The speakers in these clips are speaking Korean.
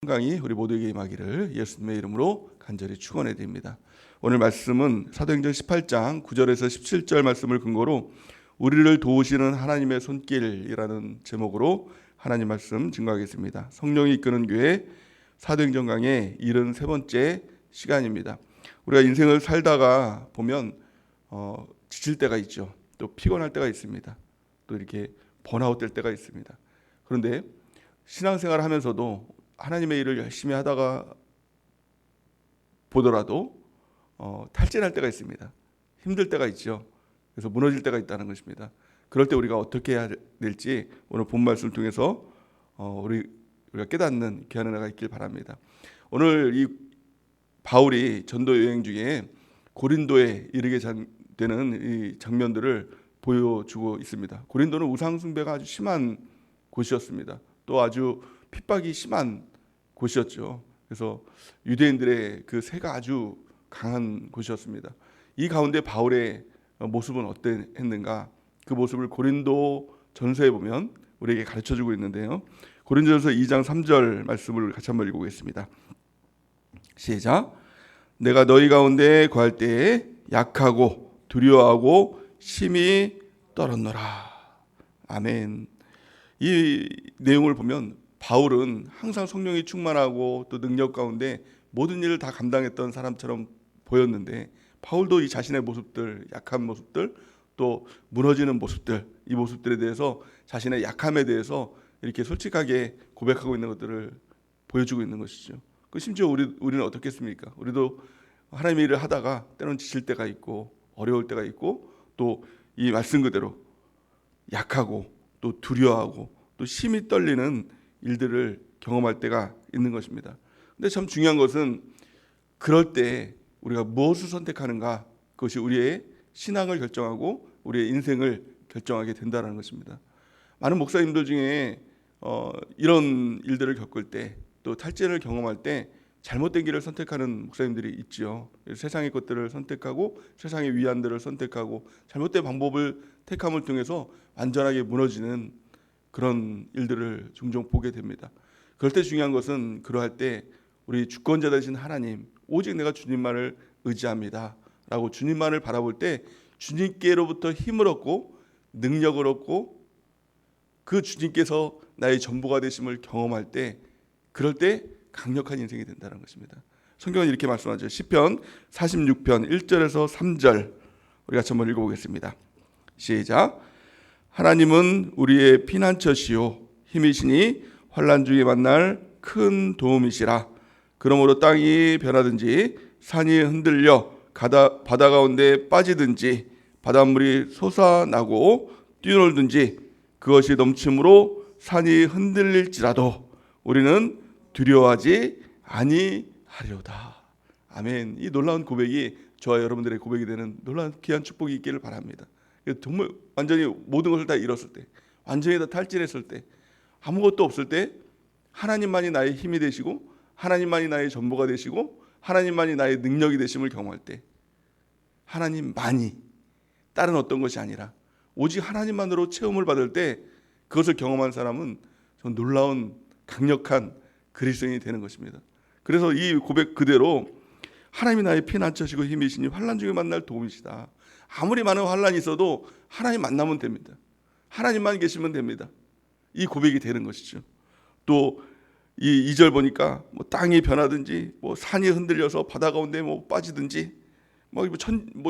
건강이 우리 모두에게 임하기를 예수님의 이름으로 간절히 축원해 드립니다. 오늘 말씀은 사도행전 18장 9절에서 17절 말씀을 근거로 우리를 도우시는 하나님의 손길이라는 제목으로 하나님 말씀 증거하겠습니다. 성령이 이끄는 교회 사도행전 강의 73번째 시간입니다. 우리가 인생을 살다가 보면 지칠 때가 있죠. 또 피곤할 때가 있습니다. 또 이렇게 번아웃 될 때가 있습니다. 그런데 신앙생활을 하면서도 하나님의 일을 열심히 하다가 보더라도 탈진할 때가 있습니다. 힘들 때가 있죠. 그래서 무너질 때가 있다는 것입니다. 그럴 때 우리가 어떻게 해야 될지 오늘 본 말씀을 통해서 우리가 깨닫는 귀한 은혜가 있길 바랍니다. 오늘 이 바울이 전도 여행 중에 고린도에 이르게 되는 이 장면들을 보여주고 있습니다. 고린도는 우상 숭배가 아주 심한 곳이었습니다. 또 아주 핍박이 심한 곳이었죠. 그래서 유대인들의 그 세가 아주 강한 곳이었습니다. 이 가운데 바울의 모습은 어땠는가? 그 모습을 고린도 전서에 보면 우리에게 가르쳐주고 있는데요. 고린도전서 2장 3절 말씀을 같이 한번 읽어보겠습니다. 시작. 내가 너희 가운데 거할 때에 약하고 두려워하고 심히 떨었노라. 아멘. 이 내용을 보면 바울은 항상 성령이 충만하고 또 능력 가운데 모든 일을 다 감당했던 사람처럼 보였는데 바울도 이 자신의 모습들, 약한 모습들, 또 무너지는 모습들, 이 모습들에 대해서 자신의 약함에 대해서 이렇게 솔직하게 고백하고 있는 것들을 보여주고 있는 것이죠. 심지어 우리는 어떻겠습니까? 우리도 하나님의 일을 하다가 때로는 지칠 때가 있고 어려울 때가 있고 또 이 말씀 그대로 약하고 또 두려워하고 또 심히 떨리는 일들을 경험할 때가 있는 것입니다. 근데 참 중요한 것은 그럴 때 우리가 무엇을 선택하는가, 그것이 우리의 신앙을 결정하고 우리의 인생을 결정하게 된다는 것입니다. 많은 목사님들 중에 이런 일들을 겪을 때, 또 탈진을 경험할 때 잘못된 길을 선택하는 목사님들이 있지요. 세상의 것들을 선택하고 세상의 위안들을 선택하고 잘못된 방법을 택함을 통해서 완전하게 무너지는 그런 일들을 종종 보게 됩니다. 그럴 때 중요한 것은 그러할 때 우리 주권자 되신 하나님, 오직 내가 주님만을 의지합니다 라고 주님만을 바라볼 때 주님께로부터 힘을 얻고 능력을 얻고 그 주님께서 나의 전부가 되심을 경험할 때, 그럴 때 강력한 인생이 된다는 것입니다. 성경은 이렇게 말씀하죠. 시편 46편 1절에서 3절 우리 같이 한번 읽어보겠습니다. 시작. 하나님은 우리의 피난처시요 힘이시니 환난 중에 만날 큰 도움이시라. 그러므로 땅이 변하든지 산이 흔들려 바다 가운데 빠지든지 바닷물이 솟아나고 뛰놀든지 그것이 넘침으로 산이 흔들릴지라도 우리는 두려워하지 아니하리로다. 아멘. 이 놀라운 고백이 저와 여러분들의 고백이 되는 놀라운 귀한 축복이 있기를 바랍니다. 정말 완전히 모든 것을 다 잃었을 때, 완전히 다 탈진했을 때, 아무것도 없을 때 하나님만이 나의 힘이 되시고 하나님만이 나의 전부가 되시고 하나님만이 나의 능력이 되심을 경험할 때, 하나님만이, 다른 어떤 것이 아니라 오직 하나님만으로 체험을 받을 때 그것을 경험한 사람은 전 놀라운 강력한 그리스도인이 되는 것입니다. 그래서 이 고백 그대로 하나님이 나의 피난처시고 힘이시니 환난 중에 만날 도움이시다. 아무리 많은 환난이 있어도 하나님 만나면 됩니다. 하나님만 계시면 됩니다. 이 고백이 되는 것이죠. 또 이 2절 보니까 뭐 땅이 변하든지 뭐 산이 흔들려서 바다 가운데 뭐 빠지든지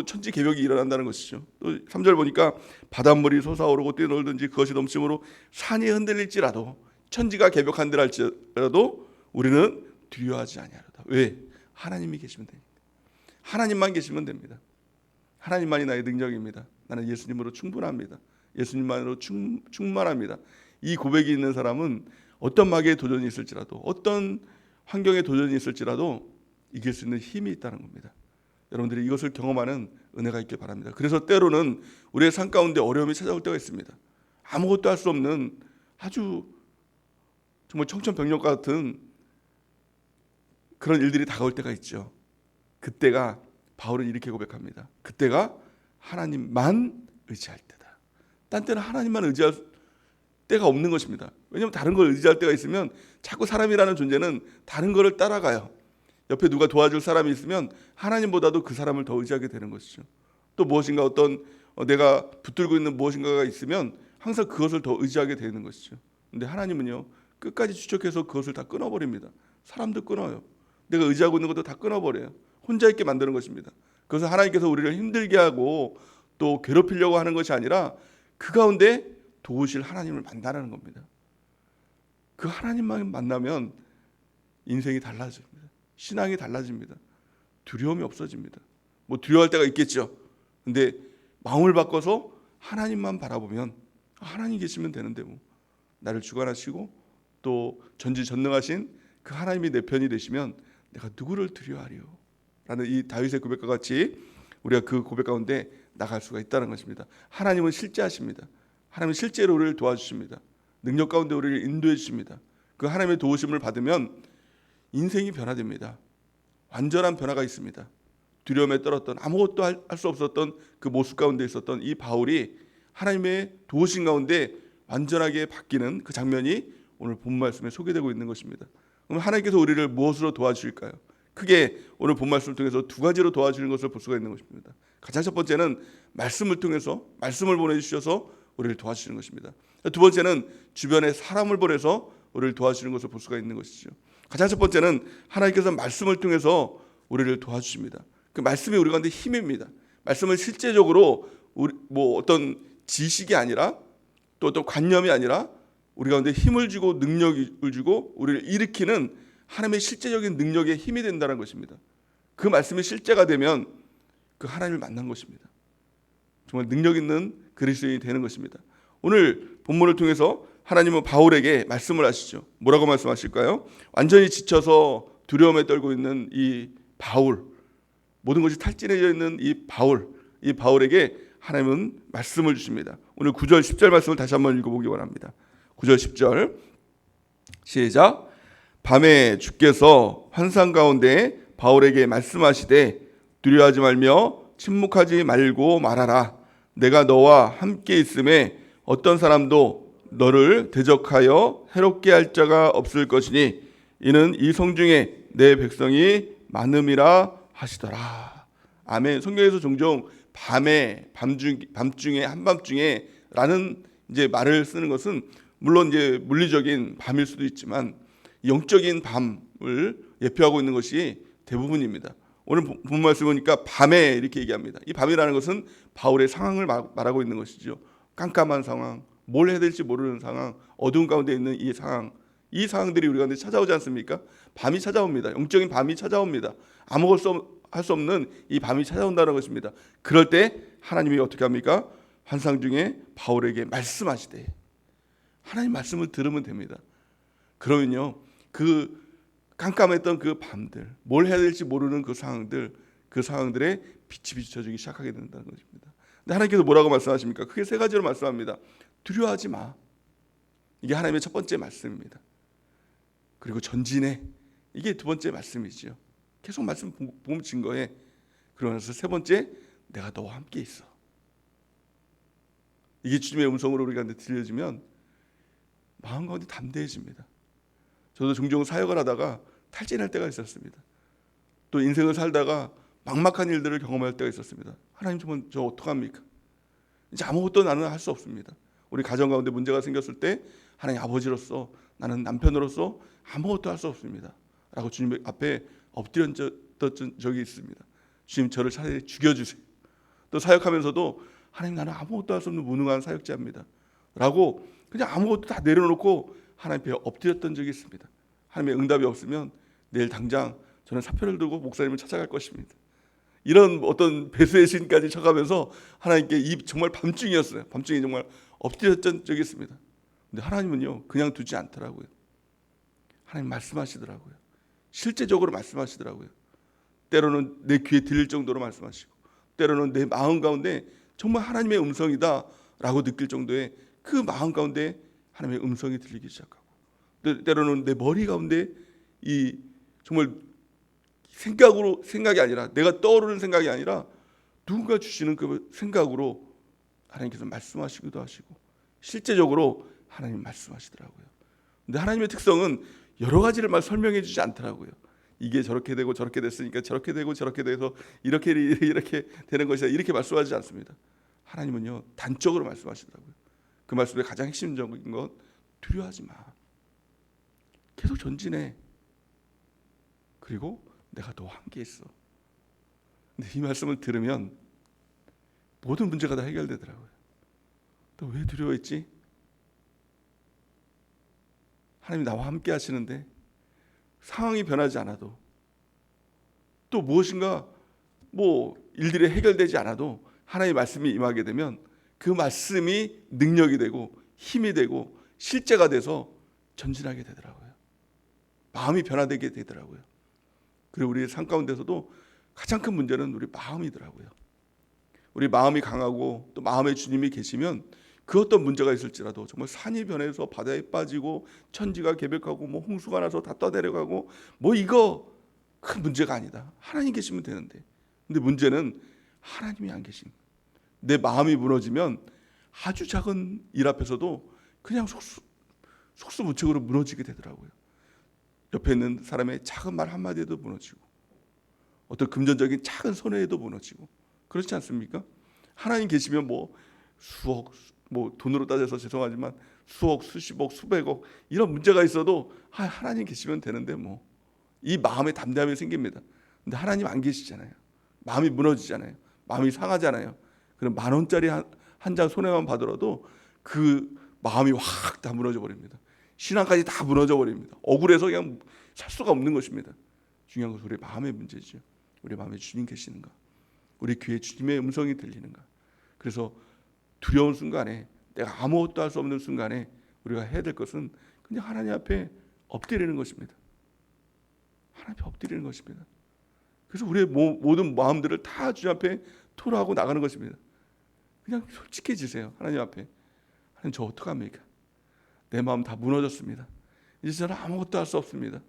천지개벽이 일어난다는 것이죠. 또 3절 보니까 바닷물이 솟아오르고 뛰놀든지 그것이 넘침으로 산이 흔들릴지라도 천지가 개벽한들 할지라도 우리는 두려워하지 아니하리로다. 왜? 하나님이 계시면 됩니다. 하나님만 계시면 됩니다. 하나님만이 나의 능력입니다. 나는 예수님으로 충분합니다. 예수님만으로 충만합니다. 이 고백이 있는 사람은 어떤 마귀의 도전이 있을지라도 어떤 환경의 도전이 있을지라도 이길 수 있는 힘이 있다는 겁니다. 여러분들이 이것을 경험하는 은혜가 있길 바랍니다. 그래서 때로는 우리의 삶 가운데 어려움이 찾아올 때가 있습니다. 아무것도 할 수 없는 아주 정말 청천벽력 같은 그런 일들이 다가올 때가 있죠. 그때가 바울은 이렇게 고백합니다. 그때가 하나님만 의지할 때다. 딴 때는 하나님만 의지할 때가 없는 것입니다. 왜냐하면 다른 걸 의지할 때가 있으면 자꾸 사람이라는 존재는 다른 거를 따라가요. 옆에 누가 도와줄 사람이 있으면 하나님보다도 그 사람을 더 의지하게 되는 것이죠. 또 무엇인가 어떤 내가 붙들고 있는 무엇인가가 있으면 항상 그것을 더 의지하게 되는 것이죠. 근데 하나님은요, 끝까지 추적해서 그것을 다 끊어버립니다. 사람도 끊어요. 내가 의지하고 있는 것도 다 끊어버려요. 혼자 있게 만드는 것입니다. 그래서 하나님께서 우리를 힘들게 하고 또 괴롭히려고 하는 것이 아니라 그 가운데 도우실 하나님을 만나라는 겁니다. 그 하나님만 만나면 인생이 달라집니다. 신앙이 달라집니다. 두려움이 없어집니다. 뭐 두려워할 때가 있겠죠. 근데 마음을 바꿔서 하나님만 바라보면 하나님 계시면 되는데 뭐 나를 주관하시고 또 전지전능하신 그 하나님이 내 편이 되시면 내가 누구를 두려워하리요? 라는 이 다윗의 고백과 같이 우리가 그 고백 가운데 나갈 수가 있다는 것입니다. 하나님은 실제하십니다. 하나님은 실제로 우리를 도와주십니다. 능력 가운데 우리를 인도해 주십니다. 그 하나님의 도우심을 받으면 인생이 변화됩니다. 완전한 변화가 있습니다. 두려움에 떨었던 아무것도 할 수 없었던 그 모습 가운데 있었던 이 바울이 하나님의 도우심 가운데 완전하게 바뀌는 그 장면이 오늘 본 말씀에 소개되고 있는 것입니다. 그럼 하나님께서 우리를 무엇으로 도와주실까요? 크게 오늘 본 말씀을 통해서 두 가지로 도와주는 것을 볼 수가 있는 것입니다. 가장 첫 번째는 말씀을 통해서 말씀을 보내주셔서 우리를 도와주시는 것입니다. 두 번째는 주변에 사람을 보내서 우리를 도와주시는 것을 볼 수가 있는 것이죠. 가장 첫 번째는 하나님께서 말씀을 통해서 우리를 도와주십니다. 그 말씀이 우리 가운데 힘입니다. 말씀을 실제적으로 뭐 어떤 지식이 아니라 또 어떤 관념이 아니라 우리 가운데 힘을 주고 능력을 주고 우리를 일으키는 하나님의 실제적인 능력의 힘이 된다는 것입니다. 그 말씀이 실제가 되면 그 하나님을 만난 것입니다. 정말 능력 있는 그리스도인이 되는 것입니다. 오늘 본문을 통해서 하나님은 바울에게 말씀을 하시죠. 뭐라고 말씀하실까요? 완전히 지쳐서 두려움에 떨고 있는 이 바울, 모든 것이 탈진해져 있는 이 바울에게 하나님은 말씀을 주십니다. 오늘 9절 10절 말씀을 다시 한번 읽어보기 원합니다. 9절 10절 시작. 밤에 주께서 환상 가운데 바울에게 말씀하시되 두려워하지 말며 침묵하지 말고 말하라. 내가 너와 함께 있음에 어떤 사람도 너를 대적하여 해롭게 할 자가 없을 것이니 이는 이 성중에 내 백성이 많음이라 하시더라. 아멘. 성경에서 종종 밤중에 한밤중에 라는 이제 말을 쓰는 것은 물론 이제 물리적인 밤일 수도 있지만 영적인 밤을 예표하고 있는 것이 대부분입니다. 오늘 본 말씀 보니까 밤에 이렇게 얘기합니다. 이 밤이라는 것은 바울의 상황을 말하고 있는 것이죠. 깜깜한 상황, 뭘 해야 될지 모르는 상황, 어두운 가운데 있는 이 상황, 이 상황들이 우리 가운데 찾아오지 않습니까? 밤이 찾아옵니다. 영적인 밤이 찾아옵니다. 아무것도 할 수 없는 이 밤이 찾아온다는 것입니다. 그럴 때 하나님이 어떻게 합니까? 환상 중에 바울에게 말씀하시되 하나님 말씀을 들으면 됩니다. 그러면요, 그 깜깜했던 그 밤들, 뭘 해야 될지 모르는 그 상황들에 빛이 비춰지기 시작하게 된다는 것입니다. 근데 하나님께서 뭐라고 말씀하십니까? 크게 세 가지로 말씀합니다. 두려워하지 마. 이게 하나님의 첫 번째 말씀입니다. 그리고 전진해. 이게 두 번째 말씀이죠. 계속 말씀 보면 증거해. 그러면서 세 번째, 내가 너와 함께 있어. 이게 주님의 음성으로 우리가 들려지면 마음 가운데 담대해집니다. 저도 종종 사역을 하다가 탈진할 때가 있었습니다. 또 인생을 살다가 막막한 일들을 경험할 때가 있었습니다. 하나님 정말 저 어떡합니까? 이제 아무것도 나는 할 수 없습니다. 우리 가정 가운데 문제가 생겼을 때 하나님 아버지로서 나는 남편으로서 아무것도 할 수 없습니다. 라고 주님 앞에 엎드렸던 적이 있습니다. 주님 저를 차라리 죽여주세요. 또 사역하면서도 하나님 나는 아무것도 할 수 없는 무능한 사역자입니다. 라고 그냥 아무것도 다 내려놓고 하나님 앞에 엎드렸던 적이 있습니다. 하나님의 응답이 없으면 내일 당장 저는 사표를 들고 목사님을 찾아갈 것입니다. 이런 어떤 배수의 신까지 쳐가면서 하나님께 정말 밤중이었어요. 밤중에 정말 엎드렸던 적이 있습니다. 근데 하나님은요 그냥 두지 않더라고요. 하나님 말씀하시더라고요. 실제적으로 말씀하시더라고요. 때로는 내 귀에 들릴 정도로 말씀하시고 때로는 내 마음 가운데 정말 하나님의 음성이다 라고 느낄 정도의 그 마음 가운데 하나님의 음성이 들리기 시작하고 때로는 내 머리 가운데 이 정말 생각이 아니라 내가 떠오르는 생각이 아니라 누군가 주시는 그 생각으로 하나님께서 말씀하시기도 하시고 실제적으로 하나님 말씀하시더라고요. 근데 하나님의 특성은 여러 가지를 막 설명해 주지 않더라고요. 이게 저렇게 되고 저렇게 됐으니까 저렇게 되고 저렇게 돼서 이렇게 되는 것이다, 이렇게 말씀하지 않습니다. 하나님은요, 단적으로 말씀하시더라고요. 그 말씀의 가장 핵심적인 건 두려워하지 마. 계속 전진해. 그리고 내가 너와 함께 있어. 근데 이 말씀을 들으면 모든 문제가 다 해결되더라고요. 너 왜 두려워했지? 하나님 나와 함께 하시는데 상황이 변하지 않아도, 또 무엇인가 일들이 해결되지 않아도 하나님의 말씀이 임하게 되면 그 말씀이 능력이 되고 힘이 되고 실제가 돼서 전진하게 되더라고요. 마음이 변화되게 되더라고요. 그리고 우리의 삶 가운데서도 가장 큰 문제는 우리 마음이더라고요. 우리 마음이 강하고 또 마음에 주님이 계시면 그 어떤 문제가 있을지라도 정말 산이 변해서 바다에 빠지고 천지가 개벽하고 홍수가 나서 다 떠내려가고 이거 큰 문제가 아니다. 하나님 계시면 되는데, 근데 문제는 하나님이 안 계심. 내 마음이 무너지면 아주 작은 일 앞에서도 그냥 속수무책으로 무너지게 되더라고요. 옆에 있는 사람의 작은 말 한마디에도 무너지고, 어떤 금전적인 작은 손해에도 무너지고, 그렇지 않습니까? 하나님 계시면 수억, 돈으로 따져서 죄송하지만 수억, 수십억, 수백억 이런 문제가 있어도 하나님 계시면 되는데 이 마음에 담대함이 생깁니다. 근데 하나님 안 계시잖아요. 마음이 무너지잖아요. 마음이 상하잖아요. 그럼 10,000원짜리 한 장 손해만 받으라도 그 마음이 확 다 무너져 버립니다. 신앙까지 다 무너져 버립니다. 억울해서 그냥 살 수가 없는 것입니다. 중요한 것은 우리 마음의 문제죠. 우리 마음에 주님 계시는가? 우리 귀에 주님의 음성이 들리는가? 그래서 두려운 순간에, 내가 아무것도 할 수 없는 순간에 우리가 해야 될 것은 그냥 하나님 앞에 엎드리는 것입니다. 하나님 앞에 엎드리는 것입니다. 그래서 우리의 모든 마음들을 다 주님 앞에 토로하고 나가는 것입니다. 그냥 솔직해지세요. 하나님 앞에. 하나님, 저 어떡합니까? 내 마음 다 무너졌습니다. 이제 저는 아무것도 할 수 없습니다.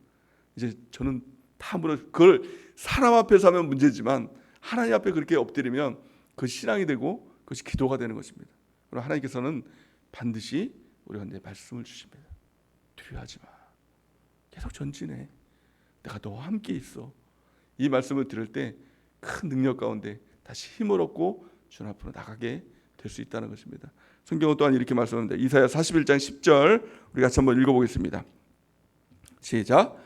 이제 저는 다 그걸 사람 앞에서 하면 문제지만 하나님 앞에 그렇게 엎드리면 그 신앙이 되고 그것이 기도가 되는 것입니다. 그럼 하나님께서는 반드시 우리한테 말씀을 주십니다. 두려워하지 마. 계속 전진해. 내가 너와 함께 있어. 이 말씀을 들을 때 큰 능력 가운데 다시 힘을 얻고 주님 앞으로 나가게 될 수 있다는 것입니다. 성경은 또한 이렇게 말씀합니다. 이사야 41장 10절 우리 같이 한번 읽어보겠습니다. 시작.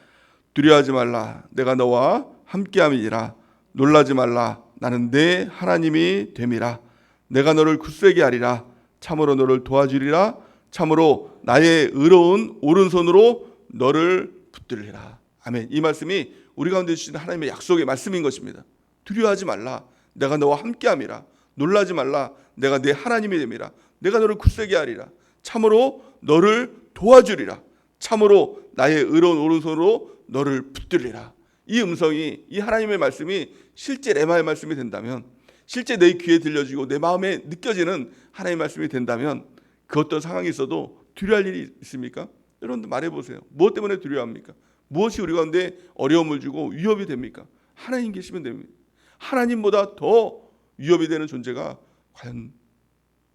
두려워하지 말라. 내가 너와 함께함이니라. 놀라지 말라. 나는 내 하나님이 됨이라. 내가 너를 굳세게 하리라. 참으로 너를 도와주리라. 참으로 나의 의로운 오른손으로 너를 붙들리라. 아멘. 이 말씀이 우리 가운데 주신 하나님의 약속의 말씀인 것입니다. 두려워하지 말라. 내가 너와 함께함이라. 놀라지 말라. 내가 내 하나님이 됨이라. 내가 너를 굳세게 하리라. 참으로 너를 도와주리라. 참으로 나의 의로운 오른손으로 너를 붙들리라. 이 음성이, 이 하나님의 말씀이 실제 레마의 말씀이 된다면, 실제 내 귀에 들려지고 내 마음에 느껴지는 하나님의 말씀이 된다면 그 어떤 상황이 있어도 두려워할 일이 있습니까? 여러분들 말해보세요. 무엇 때문에 두려워합니까? 무엇이 우리 가운데 어려움을 주고 위협이 됩니까? 하나님 계시면 됩니다. 하나님보다 더 위협이 되는 존재가 과연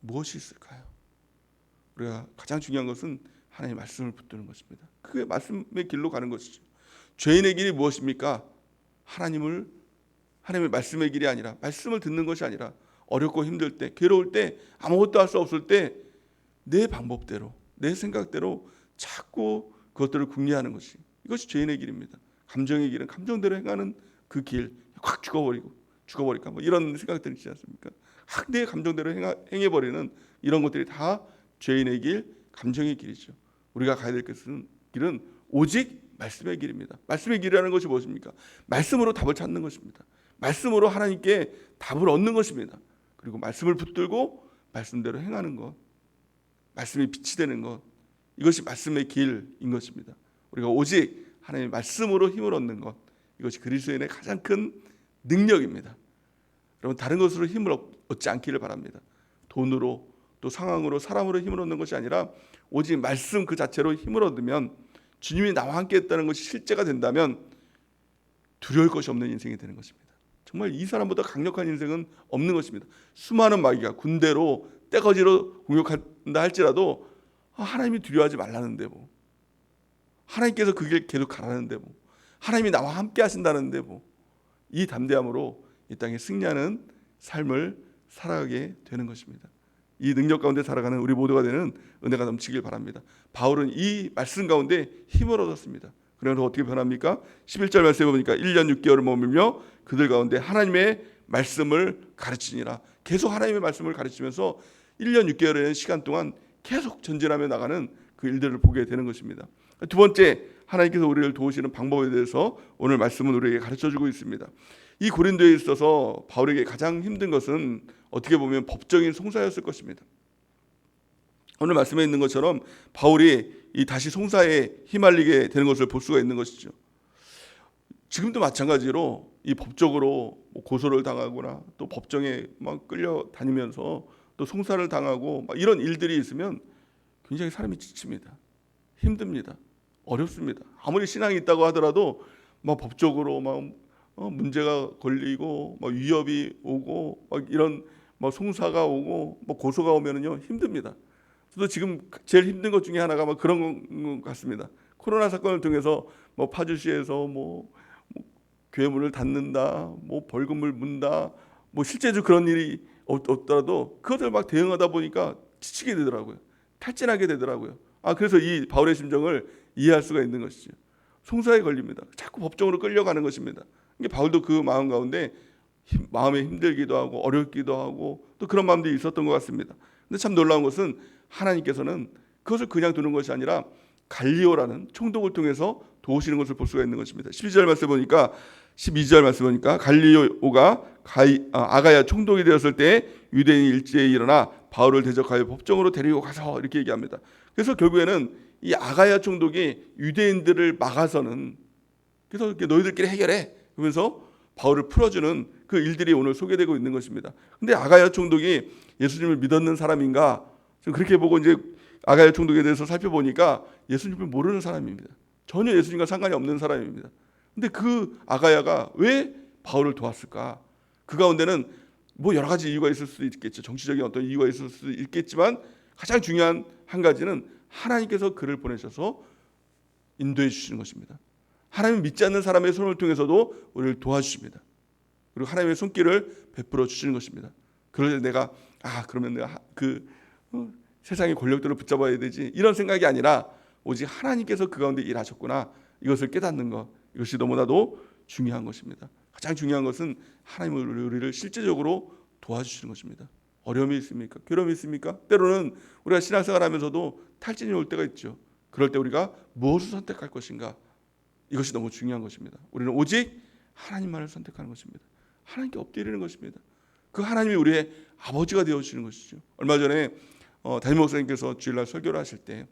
무엇이 있을까요? 우리가 가장 중요한 것은 하나님의 말씀을 붙드는 것입니다. 그게 말씀의 길로 가는 것이죠. 죄인의 길이 무엇입니까? 하나님의 말씀의 길이 아니라, 말씀을 듣는 것이 아니라, 어렵고 힘들 때, 괴로울 때, 아무것도 할 수 없을 때 내 방법대로, 내 생각대로 자꾸 그것들을 궁리하는 것이, 이것이 죄인의 길입니다. 감정의 길은 감정대로 행하는 그 길, 확 죽어버릴까 이런 생각들이 있지 않습니까? 내 감정대로 행해버리는 이런 것들이 다 죄인의 길, 감정의 길이죠. 우리가 가야 될 길은 오직 말씀의 길입니다. 말씀의 길이라는 것이 무엇입니까? 말씀으로 답을 찾는 것입니다. 말씀으로 하나님께 답을 얻는 것입니다. 그리고 말씀을 붙들고 말씀대로 행하는 것, 말씀이 빛이 되는 것, 이것이 말씀의 길인 것입니다. 우리가 오직 하나님의 말씀으로 힘을 얻는 것, 이것이 그리스도인의 가장 큰 능력입니다. 여러분, 다른 것으로 힘을 얻지 않기를 바랍니다. 돈으로, 또 상황으로, 사람으로 힘을 얻는 것이 아니라 오직 말씀 그 자체로 힘을 얻으면, 주님이 나와 함께 했다는 것이 실제가 된다면 두려울 것이 없는 인생이 되는 것입니다. 정말 이 사람보다 강력한 인생은 없는 것입니다. 수많은 마귀가 군대로 떼거지로 공격한다 할지라도 하나님이 두려워하지 말라는데 하나님께서 그 길 계속 가라는데 뭐, 하나님이 나와 함께 하신다는데 뭐, 이 담대함으로 이 땅에 승리하는 삶을 살아가게 되는 것입니다. 이 능력 가운데 살아가는 우리 모두가 되는 은혜가 넘치길 바랍니다. 바울은 이 말씀 가운데 힘을 얻었습니다. 그래서 어떻게 변합니까? 11절 말씀에 보니까 1년 6개월을 머물며 그들 가운데 하나님의 말씀을 가르치니라. 계속 하나님의 말씀을 가르치면서 1년 6개월의 시간 동안 계속 전진하며 나가는 그 일들을 보게 되는 것입니다. 두 번째, 하나님께서 우리를 도우시는 방법에 대해서 오늘 말씀은 우리에게 가르쳐주고 있습니다. 이 고린도에 있어서 바울에게 가장 힘든 것은 어떻게 보면 법적인 송사였을 것입니다. 오늘 말씀에 있는 것처럼 바울이 이 다시 송사에 휘말리게 되는 것을 볼 수가 있는 것이죠. 지금도 마찬가지로 이 법적으로 고소를 당하거나 또 법정에 막 끌려다니면서 또 송사를 당하고 막 이런 일들이 있으면 굉장히 사람이 지칩니다. 힘듭니다. 어렵습니다. 아무리 신앙이 있다고 하더라도 막 법적으로 막 문제가 걸리고 막 위협이 오고 막 이런 막 송사가 오고 뭐 고소가 오면은요 힘듭니다. 저도 지금 제일 힘든 것 중에 하나가 막 그런 것 같습니다. 코로나 사건을 통해서 뭐 파주시에서 뭐 교회 문을 닫는다, 뭐 벌금을 문다, 뭐 실제로 그런 일이 없더라도 그것을 막 대응하다 보니까 지치게 되더라고요. 탈진하게 되더라고요. 그래서 이 바울의 심정을 이해할 수가 있는 것이죠. 송사에 걸립니다. 자꾸 법정으로 끌려가는 것입니다. 바울도 그 마음 가운데 마음에 힘들기도 하고 어렵기도 하고 또 그런 마음들이 있었던 것 같습니다. 근데 참 놀라운 것은 하나님께서는 그것을 그냥 두는 것이 아니라 갈리오라는 총독을 통해서 도우시는 것을 볼 수가 있는 것입니다. 12절 말씀 보니까 갈리오가 아가야 총독이 되었을 때 유대인이 일제히 일어나 바울을 대적하여 법정으로 데리고 가서 이렇게 얘기합니다. 그래서 결국에는 이 아가야 총독이 유대인들을 막아서는 그래서 너희들끼리 해결해 그러면서 바울을 풀어주는 그 일들이 오늘 소개되고 있는 것입니다. 근데 아가야 총독이 예수님을 믿었는 사람인가? 그렇게 보고 이제 아가야 총독에 대해서 살펴보니까 예수님을 모르는 사람입니다. 전혀 예수님과 상관이 없는 사람입니다. 근데 그 아가야가 왜 바울을 도왔을까? 그 가운데는 뭐 여러 가지 이유가 있을 수도 있겠죠. 정치적인 어떤 이유가 있을 수도 있겠지만 가장 중요한 한 가지는 하나님께서 그를 보내셔서 인도해 주시는 것입니다. 하나님 믿지 않는 사람의 손을 통해서도 우리를 도와주십니다. 그리고 하나님의 손길을 베풀어 주시는 것입니다. 그럴 때 내가 그러면 내가 세상의 권력들을 붙잡아야 되지 이런 생각이 아니라 오직 하나님께서 그 가운데 일하셨구나 이것을 깨닫는 것 이것이 너무나도 중요한 것입니다. 가장 중요한 것은 하나님은 우리를 실제적으로 도와주시는 것입니다. 어려움이 있습니까? 괴로움이 있습니까? 때로는 우리가 신앙생활 하면서도 탈진이 올 때가 있죠. 그럴 때 우리가 무엇을 선택할 것인가 이것이 너무 중요한 것입니다. 우리는 오직 하나님만을 선택하는 것입니다. 하나님께 엎드리는 것입니다. 그 하나님이 우리의 아버지가 되어주시는 것이죠. 얼마 전에 담임 목사님께서 주일날 설교를 하실 때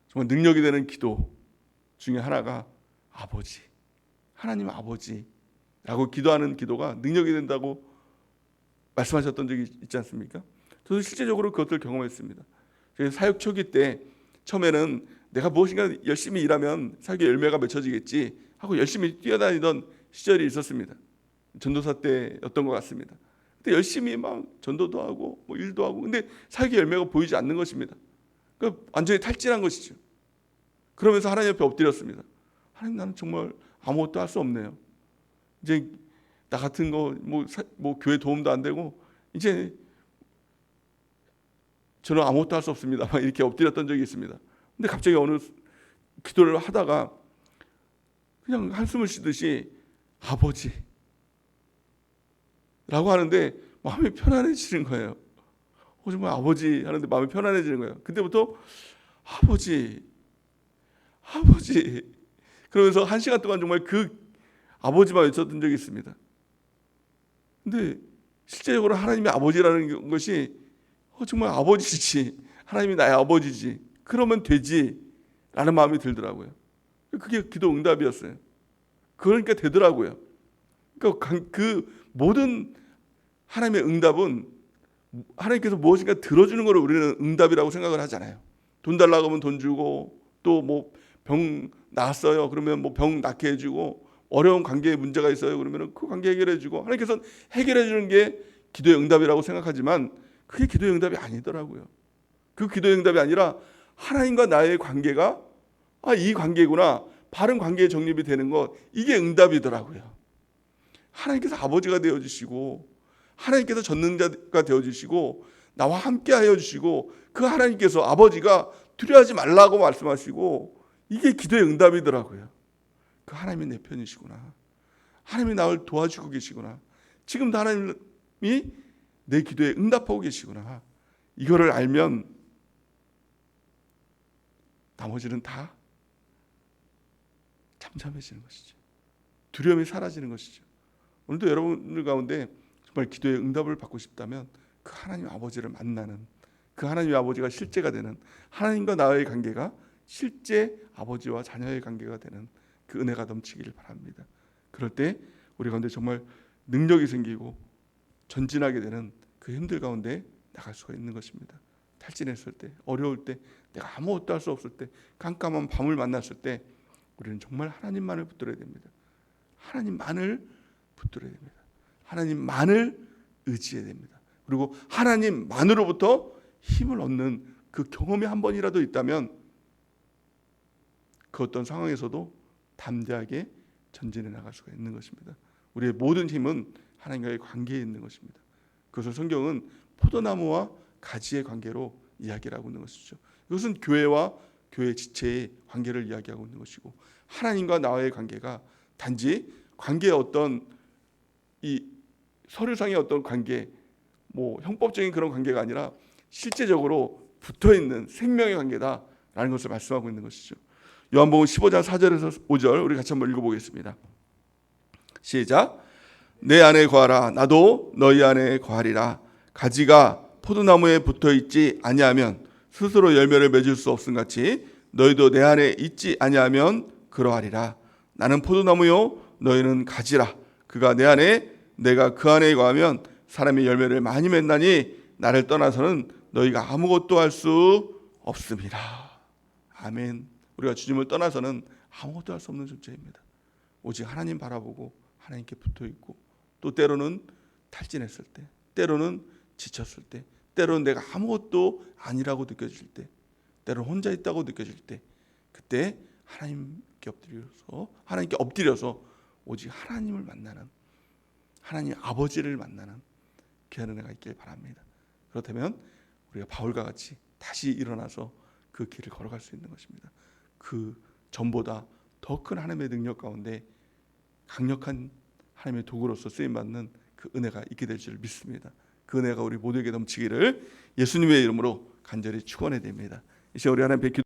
정말 능력이 되는 기도 중에 하나가 아버지, 하나님 아버지라고 기도하는 기도가 능력이 된다고 말씀하셨던 적이 있지 않습니까? 저도 실제적으로 그것을 경험했습니다. 사역 초기 때 처음에는 내가 무엇인가 열심히 일하면 사역의 열매가 맺혀지겠지 하고 열심히 뛰어다니던 시절이 있었습니다. 전도사 때였던 것 같습니다. 근데 열심히 막 전도도 하고 뭐 일도 하고 근데 사역의 열매가 보이지 않는 것입니다. 그러니까 완전히 탈진한 것이죠. 그러면서 하나님 옆에 엎드렸습니다. 하나님 나는 정말 아무것도 할 수 없네요. 이제 나 같은 거 뭐 교회 도움도 안 되고 이제 저는 아무것도 할 수 없습니다. 막 이렇게 엎드렸던 적이 있습니다. 근데 갑자기 어느 기도를 하다가 그냥 한숨을 쉬듯이 아버지 라고 하는데 마음이 편안해지는 거예요. 정말 아버지 하는데 마음이 편안해지는 거예요. 그때부터 아버지 그러면서 1시간 동안 정말 그 아버지만 외쳤던 적이 있습니다. 근데 실제적으로 하나님이 아버지라는 것이 정말 아버지지 하나님이 나의 아버지지 그러면 되지 라는 마음이 들더라고요. 그게 기도 응답이었어요. 그러니까 되더라고요. 그러니까 그 모든 하나님의 응답은 하나님께서 무엇인가 들어주는 것을 우리는 응답이라고 생각을 하잖아요. 돈 달라고 하면 돈 주고 또 뭐 병 나았어요 그러면 뭐 병 낫게 해주고 어려운 관계에 문제가 있어요 그러면 그 관계 해결해주고 하나님께서 해결해주는 게 기도의 응답이라고 생각하지만 그게 기도의 응답이 아니더라고요. 그 기도의 응답이 아니라 하나님과 나의 관계가 이 관계구나. 바른 관계의 정립이 되는 것, 이게 응답이더라고요. 하나님께서 아버지가 되어주시고 하나님께서 전능자가 되어주시고 나와 함께 하여 주시고 그 하나님께서 아버지가 두려워하지 말라고 말씀하시고 이게 기도의 응답이더라고요. 그 하나님이 내 편이시구나. 하나님이 나를 도와주고 계시구나. 지금도 하나님이 내 기도에 응답하고 계시구나. 이거를 알면 나머지는 다 잠잠해지는 것이죠. 두려움이 사라지는 것이죠. 오늘도 여러분들 가운데 정말 기도의 응답을 받고 싶다면 그 하나님 아버지를 만나는, 그 하나님 아버지가 실제가 되는, 하나님과 나의 관계가 실제 아버지와 자녀의 관계가 되는 그 은혜가 넘치기를 바랍니다. 그럴 때 우리 가운데 정말 능력이 생기고 전진하게 되는 그 힘들 가운데 나갈 수가 있는 것입니다. 탈진했을 때, 어려울 때, 내가 아무것도 할 수 없을 때, 깜깜한 밤을 만났을 때 우리는 정말 하나님만을 붙들어야 됩니다. 하나님만을 붙들어야 됩니다. 하나님만을 의지해야 됩니다. 그리고 하나님만으로부터 힘을 얻는 그 경험이 한 번이라도 있다면 그 어떤 상황에서도 담대하게 전진해 나갈 수가 있는 것입니다. 우리의 모든 힘은 하나님과의 관계에 있는 것입니다. 그것을 성경은 포도나무와 가지의 관계로 이야기를 하고 있는 것이죠. 이것은 교회와 교회 지체의 관계를 이야기하고 있는 것이고, 하나님과 나와의 관계가 단지 관계의 어떤 이 서류상의 어떤 관계, 뭐 형법적인 그런 관계가 아니라 실제적으로 붙어있는 생명의 관계다라는 것을 말씀하고 있는 것이죠. 요한복음 15장 4절에서 5절 우리 같이 한번 읽어보겠습니다. 시작. 내 안에 거하라. 나도 너희 안에 거하리라. 가지가 포도나무에 붙어있지 아니하면 스스로 열매를 맺을 수 없음 같이 너희도 내 안에 있지 아니하면 그러하리라. 나는 포도나무요 너희는 가지라. 그가 내 안에 내가 그 안에 거하면 사람이 열매를 많이 맺나니 나를 떠나서는 너희가 아무것도 할 수 없음이라. 아멘. 우리가 주님을 떠나서는 아무것도 할 수 없는 존재입니다. 오직 하나님 바라보고 하나님께 붙어있고, 또 때로는 탈진했을 때, 때로는 지쳤을 때, 때로는 내가 아무것도 아니라고 느껴질 때, 때로는 혼자 있다고 느껴질 때, 그때 하나님께 엎드려서 오직 하나님을 만나는, 하나님 아버지를 만나는 귀한 은혜가 있길 바랍니다. 그렇다면 우리가 바울과 같이 다시 일어나서 그 길을 걸어갈 수 있는 것입니다. 그 전보다 더 큰 하나님의 능력 가운데 강력한 하나님의 도구로서 쓰임받는 그 은혜가 있게 될 줄 믿습니다. 그 은혜가 우리 모두에게 넘치기를 예수님의 이름으로 간절히 축원해 드립니다. 이제 우리 하나님 뵙기